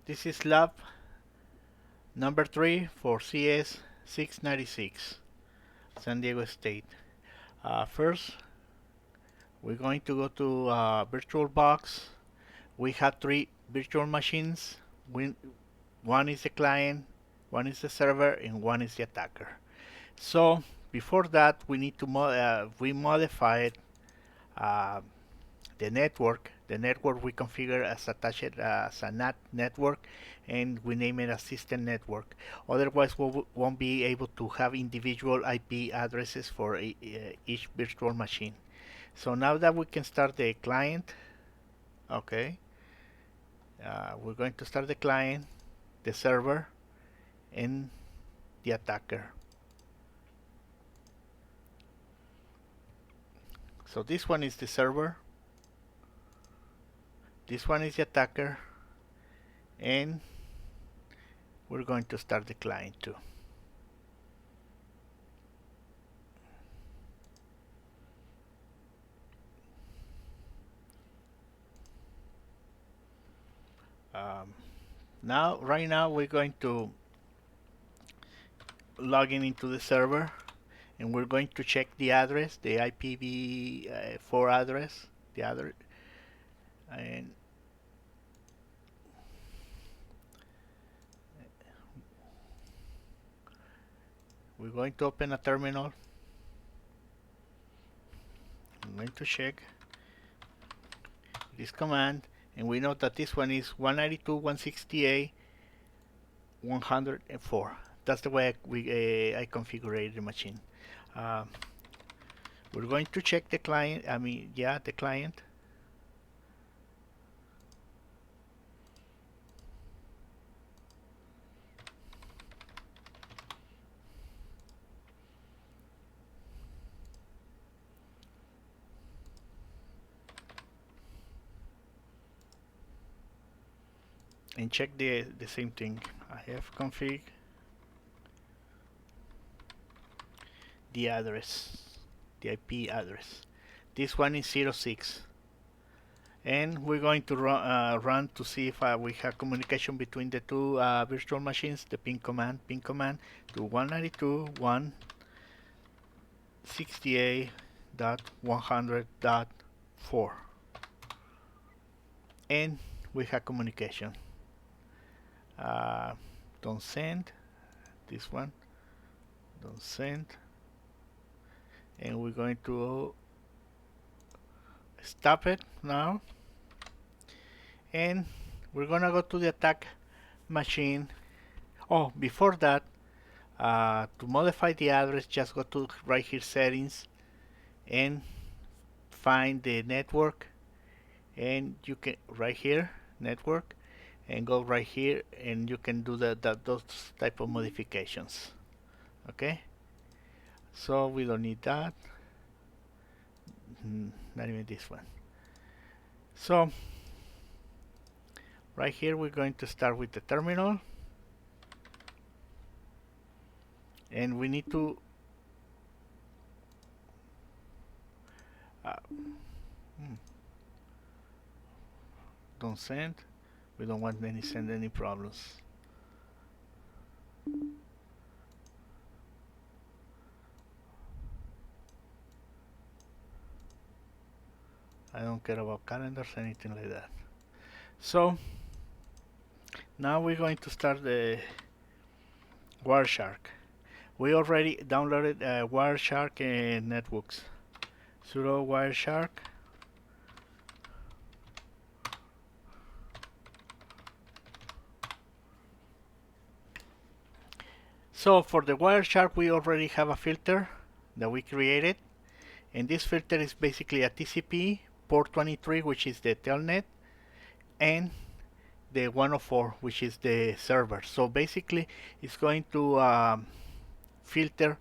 This is lab number 3 for cs696, San Diego State. First, we're going to go to VirtualBox. We have 3 virtual machines. One is the client, one is the server, and one is the attacker. So before that, we need to we modified uh, the network. The network we configure as attached as a NAT network, and we name it a system network. Otherwise, we won't be able to have individual IP addresses for each virtual machine. So now that we can start the client, okay, we're going to start the client, the server, and the attacker. So this one is the server, this one is the attacker, and we're going to start the client too. Right now we're going to log into the server, and we're going to check the address, the IPv4 address, the other, and we're going to open a terminal. I'm going to check this command, and we know that this one is 192.168.104. That's the way I configured the machine. We're going to check the client, the client. And check the same thing. I have config the address, the IP address. This one is 06. And we're going to run to see if we have communication between the two virtual machines, the ping command to 192.168.100.4. And we have communication. Don't send this one, don't send, and we're going to stop it now, and we're gonna go to the attack machine. Oh, before that, to modify the address, just go to right here, settings, and find the network, and you can right here, network, and go right here, and you can do those type of modifications. Okay, so we don't need that, not even this one. So right here we're going to start with the terminal, and we need to don't send. We don't want send any problems. I don't care about calendars, anything like that. So now we're going to start the Wireshark. We already downloaded Wireshark and netbooks. Sudo Wireshark. So for the Wireshark, we already have a filter that we created, and this filter is basically a TCP port 23, which is the Telnet, and the 104, which is the server. So basically, it's going to filter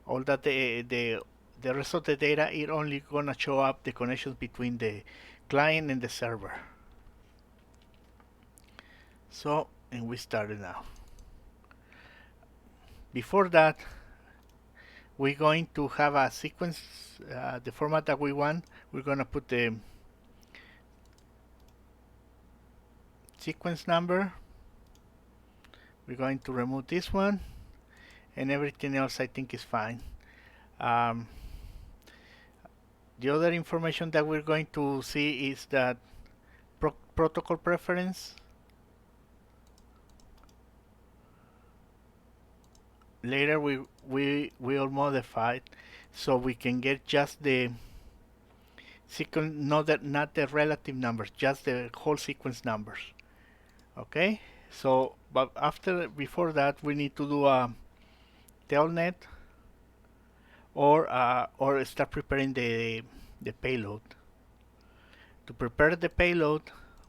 all that the rest of the data. It only gonna show up the connections between the client and the server. So, and we started now. Before that, we're going to have a sequence, the format that we want. We're gonna put the sequence number, We're going to remove this one, and everything else I think is fine. Um, the other information that we're going to see is that protocol preference. Later we will modify it so we can get just the sequence, not the relative numbers, just the whole sequence numbers. Okay, so but before that we need to do a telnet or start preparing the payload. To prepare the payload,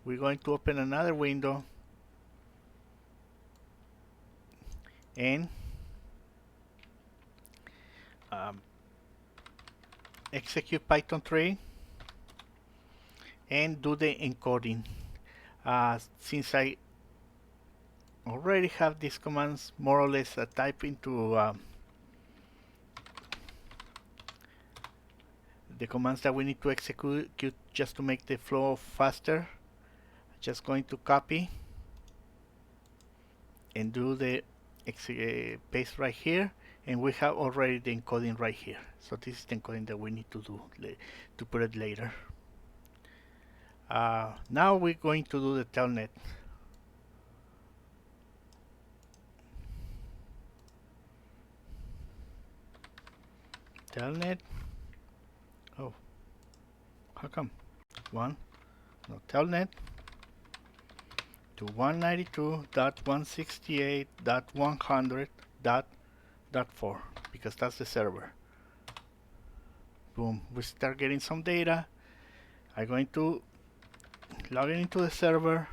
we're going to open another window and um, execute Python 3 and do the encoding. Since I already have these commands more or less typed into the commands that we need to execute just to make the flow faster, just going to copy and do the paste right here, and we have already the encoding right here. So this is the encoding that we need to do to put it later. Now we're going to do the telnet. Telnet. Oh, how come? Telnet to 192.168.100.4 because that's the server. Boom, we start getting some data. I'm going to log in into the server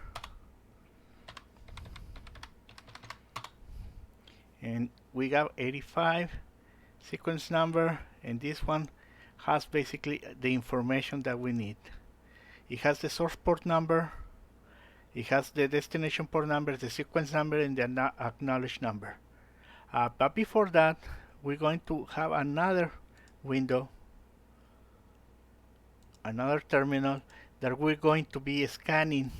and we got 85 sequence number, and this one has basically the information that we need. It has the source port number, it has the destination port number, the sequence number, and the acknowledge number. But before that, we're going to have another window, another terminal that we're going to be scanning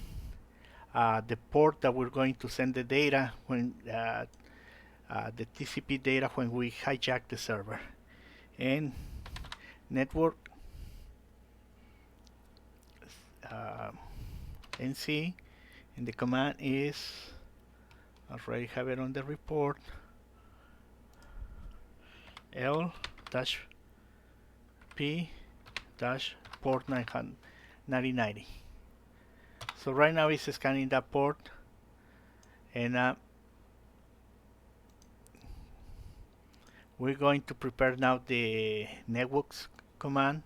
the port that we're going to send the data when the TCP data when we hijack the server. And network NC, and the command is, I already have it on the report, L-P-port 9090. So right now it's scanning that port, and we're going to prepare now the networks command.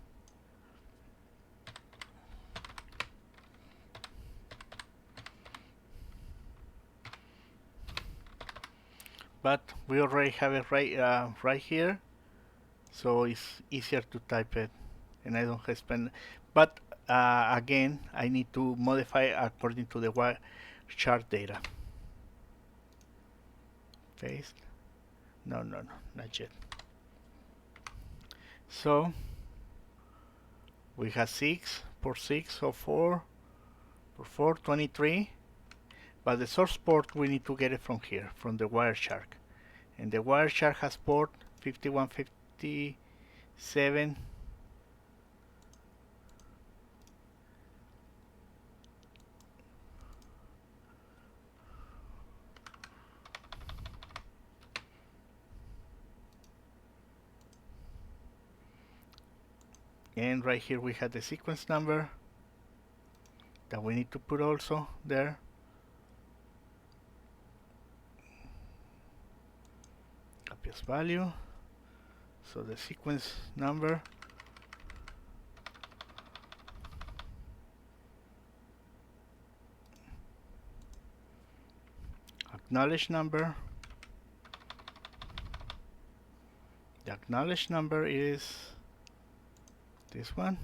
But we already have it right here, so it's easier to type it, and I don't have to spend. But again, I need to modify according to the wire chart data. Paste. No, not yet. So we have 6 por 6 or 4 por 4, 23. But the source port we need to get it from here, from the Wireshark. And the Wireshark has port 5157. And right here we have the sequence number that we need to put also there. Copy as value. So the sequence number, acknowledge number. The acknowledge number is this one.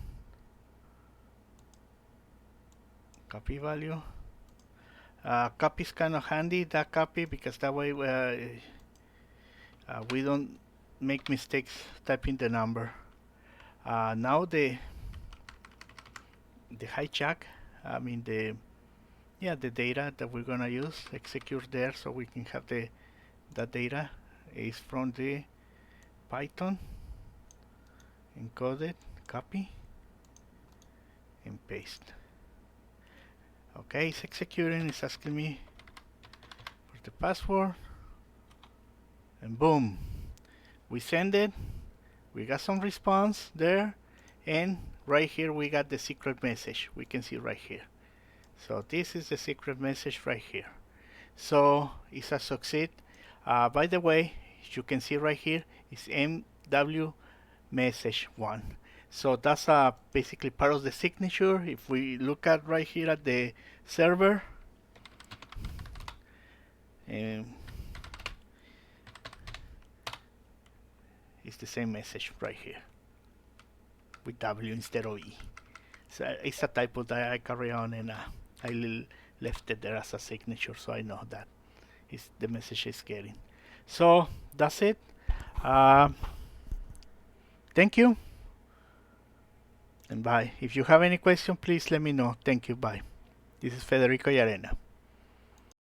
Copy value. Copy is kind of handy, that copy, because that way we don't make mistakes typing the number. Now the hijack, I mean the yeah, the data that we're gonna use, execute there so we can have the data is from the Python, encoded, copy, and paste. Okay, it's executing, it's asking me for the password, and boom, we send it, we got some response there, and right here we got the secret message, we can see right here. So this is the secret message right here. So it's a succeed. By the way, you can see right here is MW message 1. So that's basically part of the signature. If we look at right here at the server, it's the same message right here with W instead of E. So it's a typo that I carry on, and I left it there as a signature, so I know that is the message is getting. So that's it. Thank you, and bye. If you have any question, please let me know. Thank you. Bye. This is Federico Llarena.